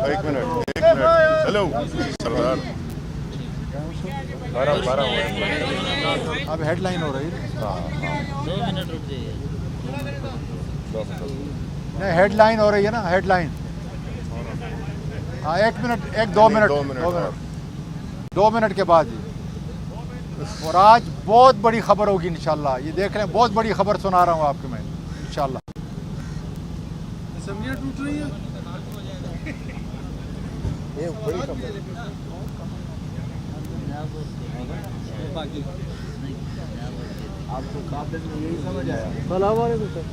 एक minute hello सरदार 12 अब headline हो रही है। 2 मिनट रुक जाइए। नहीं, हेडलाइन हो रही है ना, हेडलाइन। हाँ, 1 मिनट, 2 मिनट 2 मिनट के बाद ही। और आज बहुत बड़ी खबर होगी इंशाल्लाह। ये देख रहे हैं, बहुत बड़ी खबर सुना रहा हूँ आपको मैं इंशाल्लाह। असेंबलियां टूट रही हैं। ये बड़ी खबर आपको काबिल में यही समझ आया। सलाम वालेकुम सर।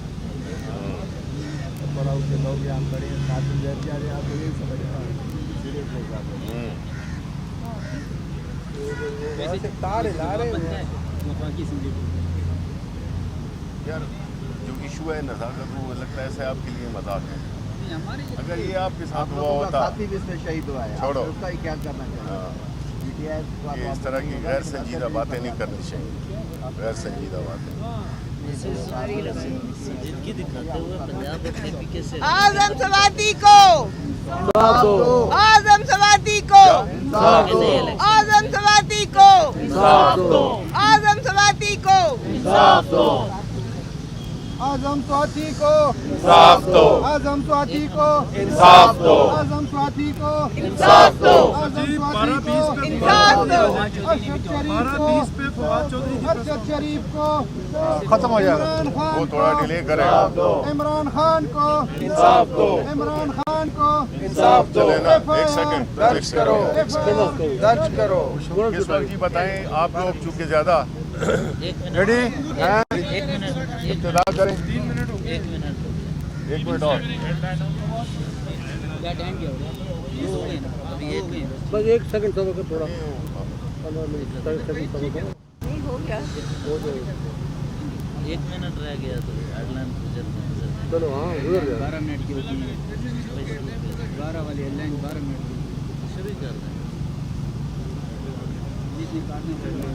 बड़ा उसके लोग यहाँ खड़े हैं, साथ में बैठ जा रहे हैं, आपको यही समझ आया। सीरियस नहीं बात है। तार हिला रहे हैं यार, जो इशू है नज़ाकत, वो लगता है ऐसे आपके लिए मजाक है। अगर ये आपके साथ हुआ होता, साथी भी इसमें शहीद हुआ है, छोड़ो। उसका ही क्या करना चाहिए। ये इस तरह की गैर संजीदा बातें नहीं करनी चाहिए। गैर संजीदा बातें जिंदगी दिखाते हुए पंजाब अपने पीके से आजम सवाती को, आजम सवाती को, आजम सवाती को, आजम सवाती को, आजम स्वाति को इंसाफ दो, आजम स्वाति को इंसाफ दो, आजम स्वाति को इंसाफ दो। आजम स्वाति को इंसाफ दो। अरशद शरीफ को खत्म हो जाएगा। इमरान खान वो थोड़ा डिले करें। इमरान खान को इंसाफ दो, इमरान खान को इंसाफ दो। लेना एक सेकंड दर्ज करो दर्ज करो। किस्मत जी बताएं, आप लोग चूंकि ज्यादा रेडी? 1 मिनट इब्तिदा करें। 1 मिनट 1 मिनट और क्या टाइम क्या हो गया? अभी 1 मिनट बस 1 सेकंड सबर कर, थोड़ा 15 मिनट 30 सेकंड सबर करो। नहीं हो गया। हो जाएगा। 1 मिनट रह गया तो एयरलाइन गुजर चलो हाँ गुजर गया। 12 मिनट की होती है 12 वाली एयरलाइन 12 मिनट की शुरू कर रहे हैं जितनी काटने पड़ेगा।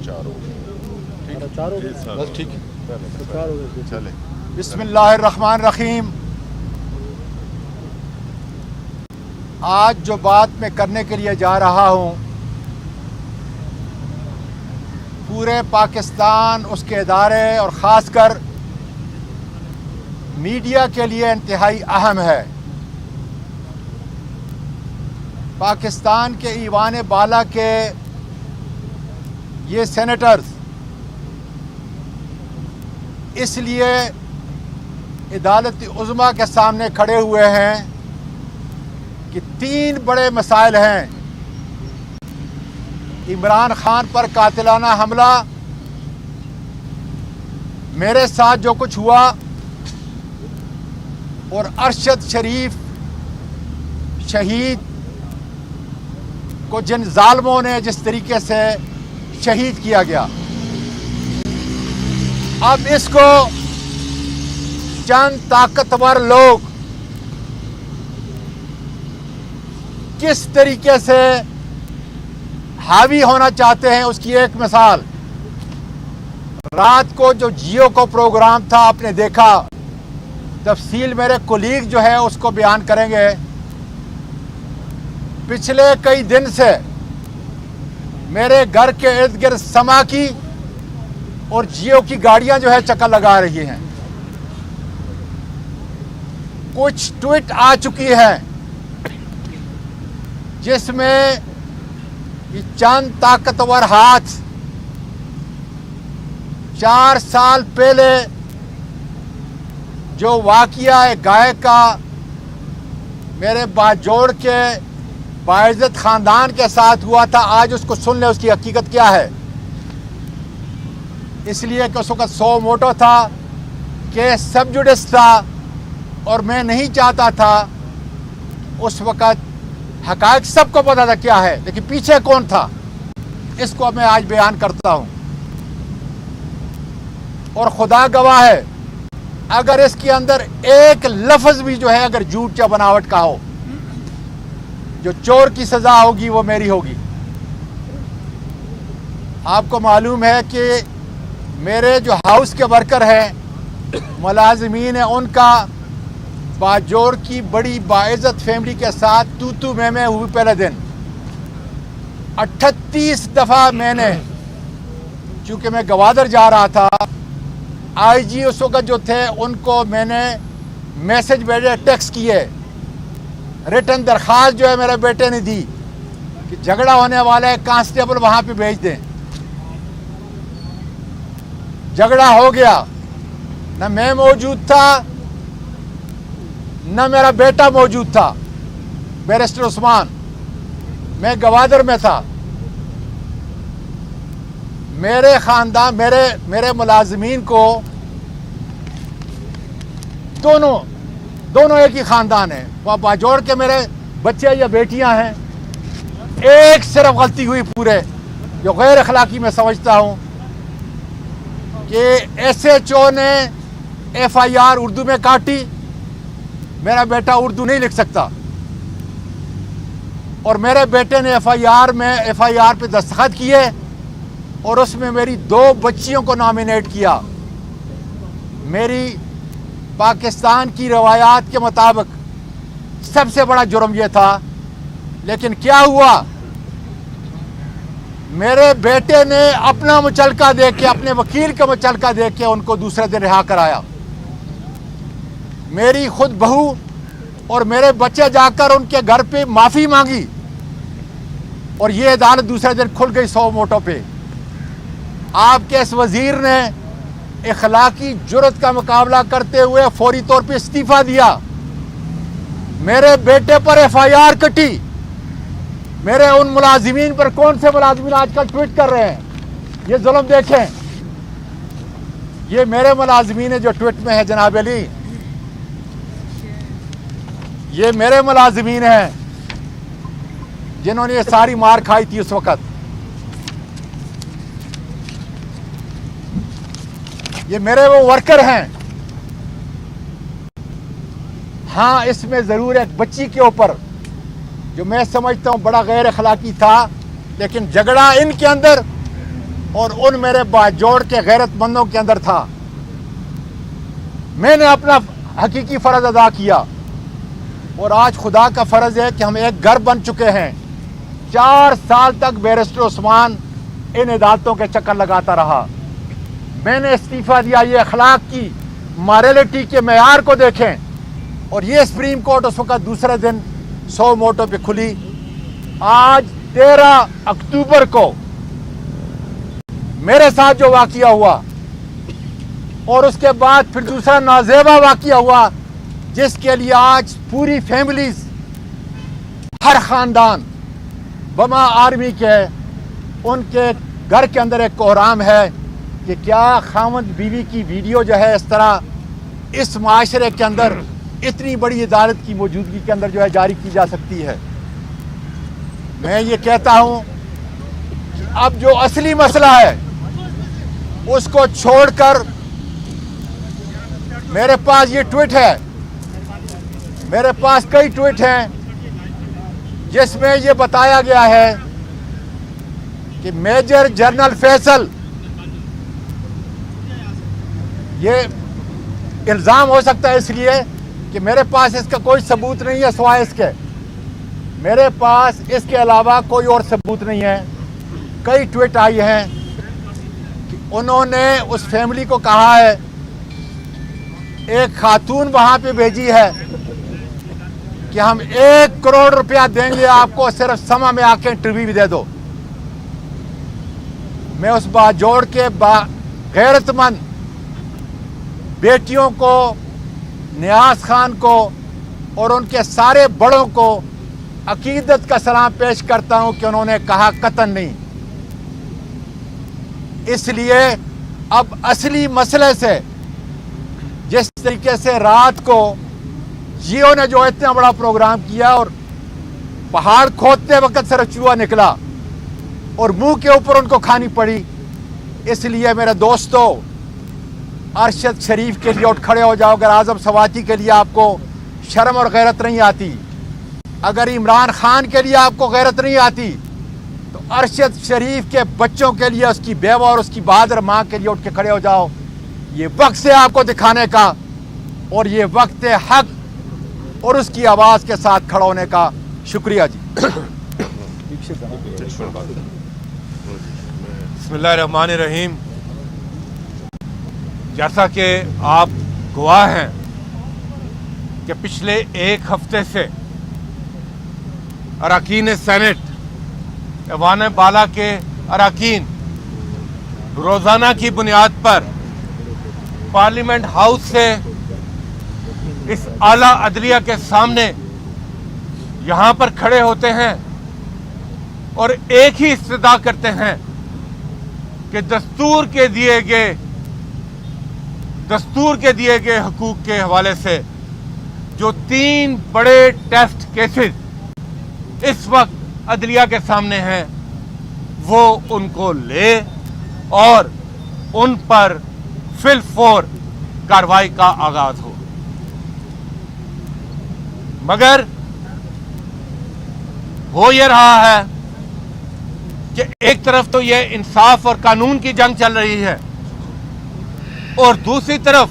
4 हो गए। 4 हो गए। बस ठीक है। 4 हो गए। चले। बिस्मिल्लाहिर्रहमानिर्रहीम। आज जो बात मैं करने के लिए जा रहा हूँ, पूरे पाकिस्तान, उसके इदारे और ख़ासकर मीडिया के लिए इंतहाई अहम है। पाकिस्तान के ईवान बाला के ये सेनेटर्स इसलिए अदालत उज़्मा के सामने खड़े हुए हैं कि 3 बड़े मसाइल हैं। इमरान खान पर कातिलाना हमला, मेरे साथ जो कुछ हुआ, और अरशद शरीफ शहीद को जिन जालिमों ने जिस तरीके से शहीद किया गया। अब इसको चंद ताकतवर लोग किस तरीके से हावी होना चाहते हैं, उसकी एक मिसाल, रात को जो जियो को प्रोग्राम था आपने देखा। तफसील मेरे कोलीग जो है उसको बयान करेंगे। पिछले कई दिन से मेरे घर के इर्द गिर्द समा की और जियो की गाड़ियां जो है चक्कर लगा रही हैं। कुछ ट्वीट आ चुकी है जिसमें ये चंद ताकतवर हाथ 4 साल पहले जो वाकया है गायक का मेरे बाजोड़ के बाइज्जत खानदान के साथ हुआ था, आज उसको सुन ले उसकी हकीकत क्या है। इसलिए कि उस वक्त सो मोटो था, केस सब जुडिस था और मैं नहीं चाहता था। उस वक्त हकायक सबको पता था क्या है, लेकिन पीछे कौन था इसको मैं आज बयान करता हूं। और खुदा गवाह है, अगर इसके अंदर एक लफ्ज भी जो है अगर झूठ या बनावट का हो, जो चोर की सजा होगी वो मेरी होगी। आपको मालूम है कि मेरे जो हाउस के वर्कर हैं मुलाजमीन है उनका बाजोड़ की बड़ी बाइज़्ज़त फैमिली के साथ तू मैं हुई पहले दिन 38 दफ़ा मैंने, चूँकि मैं गवादर जा रहा था, आईजी उस वक़्त जो थे उनको मैंने मैसेज भेजे, टेक्स्ट किए, रिटर्न दरख्वास्त जो है मेरे बेटे ने दी कि झगड़ा होने वाला है, कांस्टेबल वहाँ पे भेज दें। झगड़ा हो गया, न मैं मौजूद था न मेरा बेटा मौजूद था, बैरिस्टर उस्मान, मैं गवादर में था। मेरे ख़ानदान मेरे मुलाजमीन को दोनों एक ही ख़ानदान है, वह बाजोड़ के मेरे बच्चे या बेटियां हैं। एक सिर्फ गलती हुई पूरे, जो गैर अखलाकी मैं समझता हूँ, कि SHO ने FIR उर्दू में काटी। मेरा बेटा उर्दू नहीं लिख सकता और मेरे बेटे ने FIR पे दस्तखत किए और उसमें मेरी 2 बच्चियों को नॉमिनेट किया। मेरी पाकिस्तान की रवायात के मुताबिक सबसे बड़ा जुर्म यह था, लेकिन क्या हुआ, मेरे बेटे ने अपना मुचलका देख के, अपने वकील का मुचलका देख के उनको दूसरे दिन रिहा कराया। मेरी खुद बहू और मेरे बच्चे जाकर उनके घर पे माफ़ी मांगी और ये अदालत दूसरे दिन खुल गई 100 वोटों पे। आपके इस वजीर ने इखलाकी जुर्रत का मुकाबला करते हुए फौरी तौर पे इस्तीफा दिया। मेरे बेटे पर FIR कटी। मेरे उन मुलाजिमीन पर, कौन से मुलाजिमीन आजकल ट्वीट कर रहे हैं, ये जुल्म देखें। ये मेरे मुलाजिमीन है जो ट्वीट में है जनाब अली, ये मेरे मुलाजिमीन हैं जिन्होंने ये सारी मार खाई थी उस वक़्त। ये मेरे वो वर्कर हैं। हाँ, इसमें ज़रूर एक बच्ची के ऊपर, जो मैं समझता हूँ बड़ा गैर अखलाकी था, लेकिन झगड़ा इनके अंदर और उन मेरे बाजोड़ के गैरतमंदों के अंदर था। मैंने अपना हकीकी फ़र्ज़ अदा किया और आज खुदा का फ़र्ज़ है कि हम एक घर बन चुके हैं। 4 साल तक बैरिस्टर उस्मान इन अदालतों के चक्कर लगाता रहा। मैंने इस्तीफ़ा दिया। ये अखलाक की, मॉरलिटी के मेयार को देखें। और ये सुप्रीम कोर्ट उस वक़्त दूसरे दिन 100 वोटों पे खुली। आज 13 अक्टूबर को मेरे साथ जो वाक़या हुआ और उसके बाद फिर दूसरा नाज़ेबा वाक़या हुआ, जिसके लिए आज पूरी फैमिलीज, हर ख़ानदान बमा आर्मी के, उनके घर के अंदर एक कोहराम है कि क्या खामद बीवी की वीडियो जो है इस तरह इस माशरे के अंदर इतनी बड़ी अदालत की मौजूदगी के अंदर जो है जारी की जा सकती है। मैं ये कहता हूँ अब जो असली मसला है उसको छोड़कर, मेरे पास ये ट्वीट है, मेरे पास कई ट्वीट हैं जिसमें ये बताया गया है कि मेजर जनरल फैसल, ये इल्ज़ाम हो सकता है इसलिए कि मेरे पास इसका कोई सबूत नहीं है सिवाय इसके, मेरे पास इसके अलावा कोई और सबूत नहीं है। कई ट्वीट आई हैं कि उन्होंने उस फैमिली को कहा है, एक खातून वहाँ पे भेजी है कि हम 1 करोड़ रुपया देंगे आपको, सिर्फ समा में आके इंटरव्यू भी दे दो। मैं उस बाजोड़ के गैरतमंद बेटियों को, नियाज खान को और उनके सारे बड़ों को अकीदत का सलाम पेश करता हूं कि उन्होंने कहा कतन नहीं। इसलिए अब असली मसले से, जिस तरीके से रात को जियो ने जो इतना बड़ा प्रोग्राम किया और पहाड़ खोदते वक्त सिर्फ चूहा निकला और मुंह के ऊपर उनको खानी पड़ी, इसलिए मेरे दोस्तों, अरशद शरीफ के लिए उठ खड़े हो जाओ। अगर आज़म सवाती के लिए आपको शर्म और गैरत नहीं आती, अगर इमरान खान के लिए आपको गैरत नहीं आती, तो अरशद शरीफ के बच्चों के लिए, उसकी बेवा और उसकी बहादुर माँ के लिए उठ के खड़े हो जाओ। ये वक्त से आपको दिखाने का, और ये वक्त है हक और उसकी आवाज़ के साथ खड़ा होने का। शुक्रिया जी। बिस्मिल्लाहिर्रहमानिर्रहीम। जैसा कि आप गवाह हैं कि पिछले एक हफ्ते से अरकान सेनेट, ऐवान बाला के अरकान रोज़ाना की बुनियाद पर पार्लियामेंट हाउस से इस आला अदलिया के सामने यहाँ पर खड़े होते हैं और एक ही इस्तदा करते हैं कि दस्तूर के दिए गए हकूक के हवाले से जो 3 बड़े टेस्ट केसेस इस वक्त अदलिया के सामने हैं, वो उनको ले और उन पर फिलफौर कार्रवाई का आगाज हो। मगर हो ये रहा है कि एक तरफ तो ये इंसाफ और कानून की जंग चल रही है और दूसरी तरफ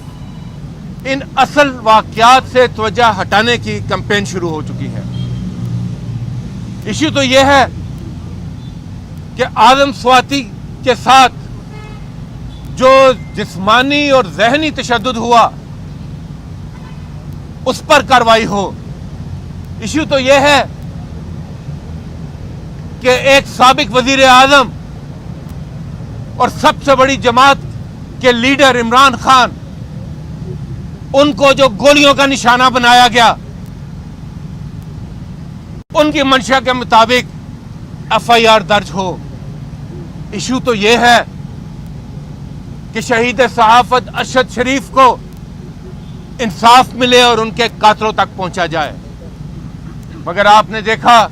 इन असल वाकयात से तवज्जो हटाने की कैंपेन शुरू हो चुकी है। इश्यू तो यह है कि आदम स्वाति के साथ जो जिस्मानी और ज़हनी तशद्दुद हुआ उस पर कार्रवाई हो। इश्यू तो यह है कि एक साबिक वजीर आजम और सबसे बड़ी जमात के लीडर इमरान खान, उनको जो गोलियों का निशाना बनाया गया, उनकी मंशा के मुताबिक FIR दर्ज हो। इशू तो यह है कि शहीद सहाफत अरशद शरीफ को इंसाफ मिले और उनके कातलों तक पहुंचा जाए। मगर आपने देखा,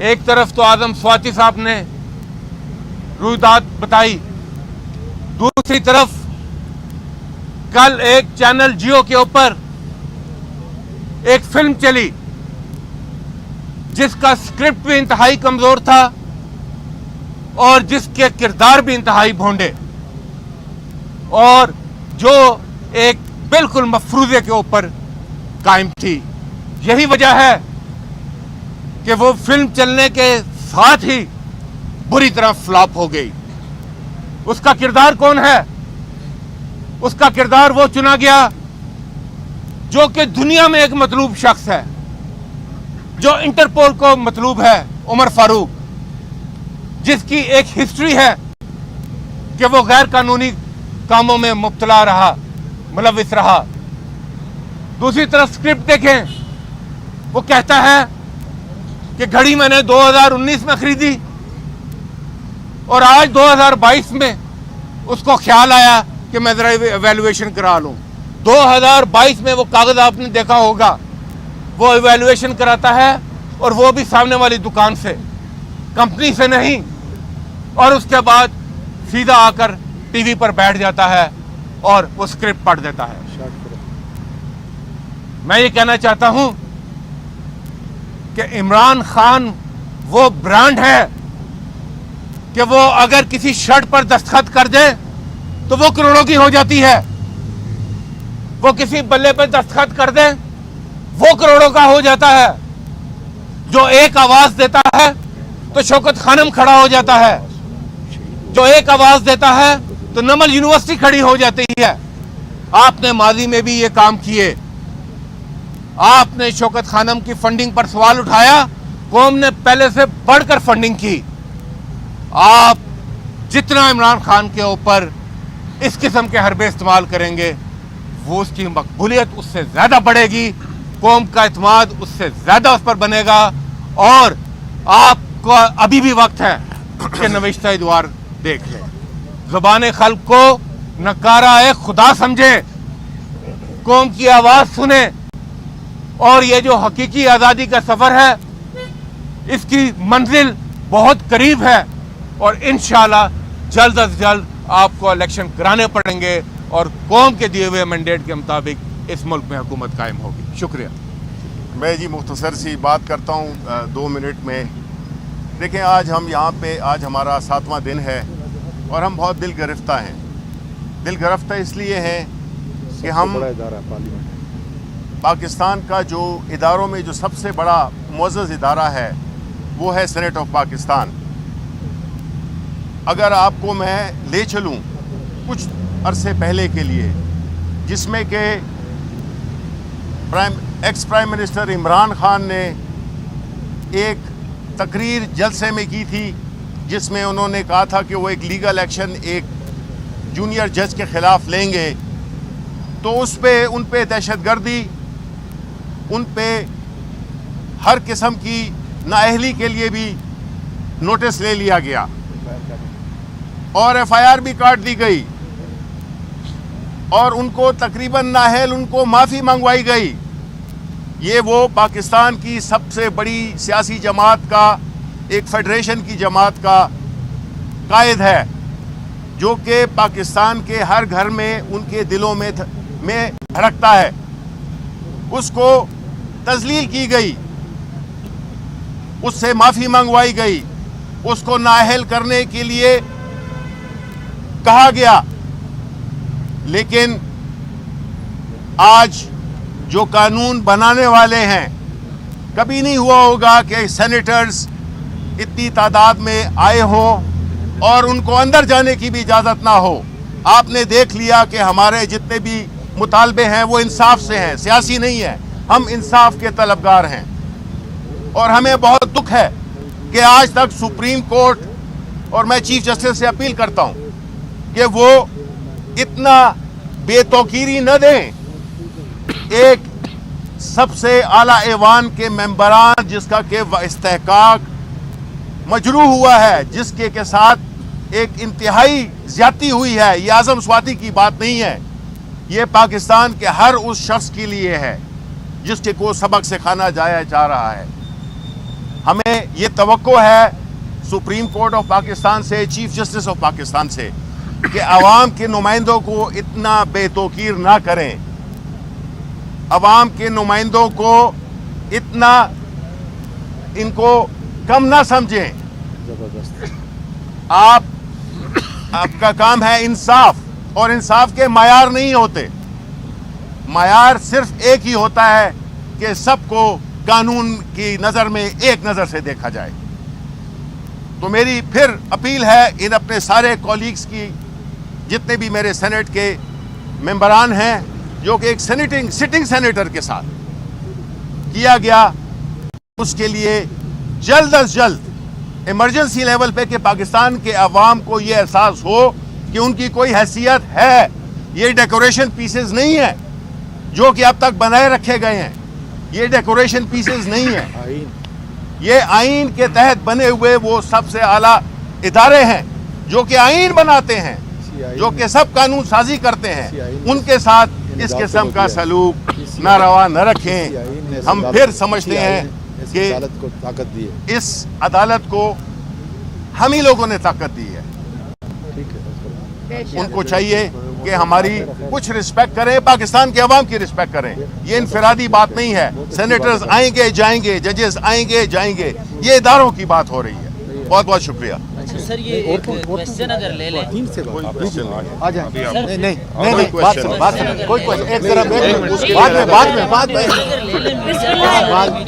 एक तरफ तो आदम स्वाति साहब ने रुईदाद बताई, दूसरी तरफ कल एक चैनल जियो के ऊपर एक फिल्म चली जिसका स्क्रिप्ट भी इंतहाई कमजोर था और जिसके किरदार भी इंतहाई भोंडे, और जो एक बिल्कुल मफरूजे के ऊपर कायम थी। यही वजह है कि वो फिल्म चलने के साथ ही बुरी तरह फ्लॉप हो गई। उसका किरदार कौन है? उसका किरदार वो चुना गया जो कि दुनिया में एक मतलूब शख्स है, जो इंटरपोल को मतलूब है, उमर फारूक, जिसकी एक हिस्ट्री है कि वो गैर कानूनी कामों में मुब्तला रहा, मुलविस रहा। दूसरी तरफ स्क्रिप्ट देखें, वो कहता है कि घड़ी मैंने 2019 में खरीदी और आज 2022 में उसको ख्याल आया कि मैं जरा इवैल्यूएशन करा लूं। 2022 में वो कागज आपने देखा होगा, वो इवैल्यूएशन कराता है और वो भी सामने वाली दुकान से, कंपनी से नहीं, और उसके बाद सीधा आकर टीवी पर बैठ जाता है और वो स्क्रिप्ट पढ़ देता है। मैं ये कहना चाहता हूं कि इमरान खान वो ब्रांड है कि वो अगर किसी शर्ट पर दस्तखत कर दे तो वो करोड़ों की हो जाती है। वो किसी बल्ले पर दस्तखत कर दे, वो करोड़ों का हो जाता है। जो एक आवाज देता है तो शौकत खानम खड़ा हो जाता है, जो एक आवाज देता है तो नमल यूनिवर्सिटी खड़ी हो जाती है। आपने माजी में भी ये काम किए। आपने शौकत खानम की फंडिंग पर सवाल उठाया, कौम ने पहले से बढ़कर फंडिंग की। आप जितना इमरान खान के ऊपर इस किस्म के हरबे इस्तेमाल करेंगे, वो उसकी मकबूलियत उससे ज्यादा बढ़ेगी, कौम का इत्मीनान उससे ज्यादा उस पर बनेगा। और आपको अभी भी वक्त है कि नविश्ता द्वार देख लें, ज़बान खल्क को नकारा खुदा समझे, कौम की आवाज सुने, और ये जो हकीकी आज़ादी का सफर है, इसकी मंजिल बहुत करीब है और इंशाअल्लाह जल्द अज जल्द आपको इलेक्शन कराने पड़ेंगे और कौम के दिए हुए मैंडेट के मुताबिक इस मुल्क में हुकूमत कायम होगी। शुक्रिया। मैं जी मुख्तसर सी बात करता हूँ 2 मिनट में। देखें, आज हम यहाँ पे, आज हमारा 7वां दिन है और हम बहुत दिल गिरफ्ता हैं। दिल गिरफ्तार इसलिए हैं कि हम बड़ा इदारा है पार्लियामेंट। पाकिस्तान का जो इदारों में जो सबसे बड़ा मुअज़्ज़ज़ इदारा है वो है सेनेट ऑफ पाकिस्तान। अगर आपको मैं ले चलूं कुछ अरसे पहले के लिए, जिसमें कि ex prime minister Imran Khan ने एक तकरीर जलसे में की थी जिसमें उन्होंने कहा था कि वो एक लीगल एक्शन एक जूनियर जज के ख़िलाफ़ लेंगे, तो उन पे दहशतगर्दी, उन पे हर किस्म की नाअहली के लिए भी नोटिस ले लिया गया और FIR भी काट दी गई और उनको तकरीबन नाअहल उनको माफ़ी मंगवाई गई। ये वो पाकिस्तान की सबसे बड़ी सियासी जमात का, एक फेडरेशन की जमात का कायद है, जो कि पाकिस्तान के हर घर में उनके दिलों में धड़कता है। उसको तजलील की गई, उससे माफ़ी मंगवाई गई, उसको नाअहल करने के लिए कहा गया। लेकिन आज जो कानून बनाने वाले हैं, कभी नहीं हुआ होगा कि सेनेटर्स इतनी तादाद में आए हो और उनको अंदर जाने की भी इजाज़त ना हो। आपने देख लिया कि हमारे जितने भी मुतालबे हैं वो इंसाफ से हैं, सियासी नहीं है। हम इंसाफ के तलबगार हैं और हमें बहुत दुख है कि आज तक सुप्रीम कोर्ट, और मैं चीफ जस्टिस से अपील करता हूं कि वो इतना बेतौकीरी न दें। एक सबसे आला ऐवान के मेंबरान जिसका के इस्तेहकाक मजरूह हुआ है, जिसके के साथ एक इंतहाई ज्यादती हुई है, ये आज़म स्वाति की बात नहीं है, ये पाकिस्तान के हर उस शख्स के लिए है जिसके को सबक सिखाना जाया जा रहा है। हमें ये तवक्को है सुप्रीम कोर्ट ऑफ पाकिस्तान से, चीफ जस्टिस ऑफ पाकिस्तान से, कि अवाम के नुमाइंदों को इतना बेतौकीर ना करें, अवाम के नुमाइंदों को इतना इनको कम ना समझें। आपका काम है इंसाफ, और इंसाफ के मायार नहीं होते। मायार सिर्फ एक ही होता है कि सबको कानून की नज़र में एक नज़र से देखा जाए। तो मेरी फिर अपील है इन अपने सारे कॉलीग्स की, जितने भी मेरे सेनेट के मेंबरान हैं, जो कि एक सिटिंग सेनेटर के साथ किया गया, उसके लिए जल्द अज जल्द इमरजेंसी लेवल पे कि पाकिस्तान के अवाम को ये एहसास हो कि उनकी कोई हैसियत है। ये डेकोरेशन पीसेस नहीं है जो कि अब तक बनाए रखे गए हैं, ये डेकोरेशन पीसेस नहीं है, ये आईन के तहत बने हुए वो सबसे आला इदारे हैं जो कि आईन बनाते हैं, जो कि सब कानून साजी करते हैं। उनके साथ इस किस्म का सलूक नारवा न रखें। हम फिर समझते हैं कि ताकत दी है, इस अदालत को हम ही लोगों ने ताकत दी है। उनको चाहिए कि हमारी कुछ रिस्पेक्ट करें, पाकिस्तान के अवाम की रिस्पेक्ट करें। ये इनफरादी बात नहीं है। सेनेटर्स आएंगे जाएंगे, जजेस आएंगे जाएंगे, ये इदारों की बात हो रही है। बहुत बहुत शुक्रिया। सर, ये एक क्वेश्चन अगर ले लें, कोई क्वेश्चन नहीं आ जाए। है। नहीं, बात सुनो, कोई क्वेश्चन एक तरफ, बाद में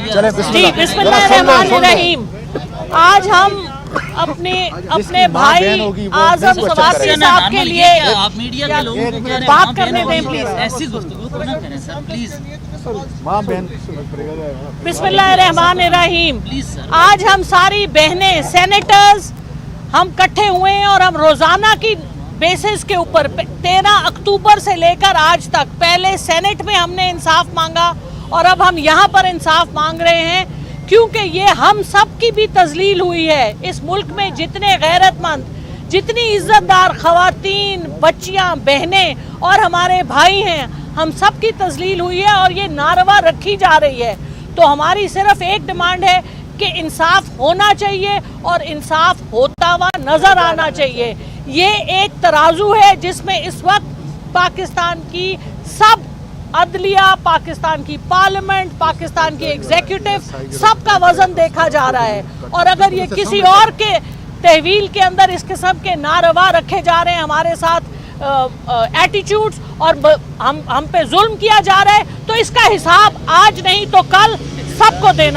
चले। बिस्मिल्लाहिर्रहमानिर्रहीम। आज हम अपने भाई आजम सवाती साहब के लिए आप मीडिया के लोगों को कह रहे हैं बात करने दें प्लीज। ऐसी गुफ्तगू को ना करें सर, प्लीज। बिस्मिल्लाहिर्रहमानिर्रहीम। प्लीज सर, आज हम सारी बहनें सेनेटर्स हम इकट्ठे हुए हैं और हम रोजाना की बेसिस के ऊपर 13 अक्टूबर से लेकर आज तक, पहले सेनेट में हमने इंसाफ मांगा और अब हम यहाँ पर इंसाफ मांग रहे हैं, क्योंकि ये हम सब की भी तजलील हुई है। इस मुल्क में जितने गैरतमंद, जितनी इज्जतदार खवातीन, बच्चियां, बहनें और हमारे भाई हैं, हम सब की तजलील हुई है और ये नारवा रखी जा रही है। तो हमारी सिर्फ एक डिमांड है कि इंसाफ होना चाहिए और इंसाफ होता हुआ नजर आना चाहिए। ये एक तराजू है जिसमें इस वक्त पाकिस्तान की सब अदलिया, पाकिस्तान की पार्लियामेंट, पाकिस्तान की एग्जीक्यूटिव, सबका वजन देखा जा रहा है। और अगर ये किसी और के तहवील के अंदर इस किस्म के नारवा रखे जा रहे हैं हमारे साथ एटीट्यूड्स और हम पे जुल्म किया जा रहा है, तो इसका हिसाब आज नहीं तो कल सबको देना